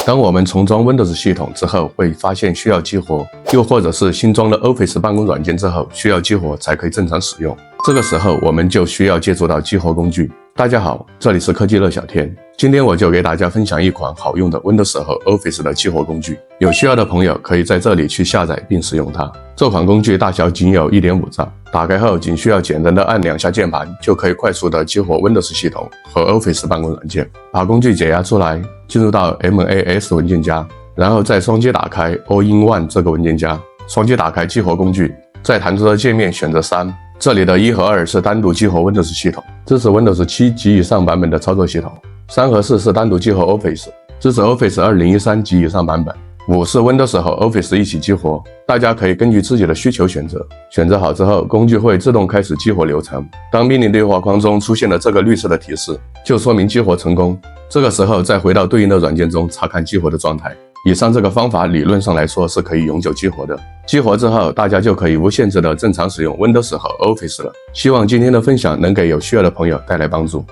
当我们重装 Windows 系统之后，会发现需要激活，又或者是新装了 Office 办公软件之后需要激活才可以正常使用。这个时候我们就需要借助到激活工具。大家好，这里是科技乐小天，今天我就给大家分享一款好用的 Windows 和 Office 的激活工具，有需要的朋友可以在这里去下载并使用它。这款工具大小仅有 1.5 兆，打开后仅需要简单的按2下键盘，就可以快速的激活 Windows 系统和 Office 办公软件。把工具解压出来，进入到 MAS 文件夹，然后再双击打开 All-in-One 这个文件夹，双击打开激活工具，在弹出的界面选择3。这里的1和2是单独激活 Windows 系统，支持 Windows 7及以上版本的操作系统。3和4是单独激活 Office， 支持 Office 2013及以上版本。5是 Windows 和 Office 一起激活，大家可以根据自己的需求选择。选择好之后，工具会自动开始激活流程。当命令对话框中出现了这个绿色的提示，就说明激活成功。这个时候再回到对应的软件中查看激活的状态。以上这个方法理论上来说是可以永久激活的。激活之后，大家就可以无限制的正常使用 Windows 和 Office 了。希望今天的分享能给有需要的朋友带来帮助。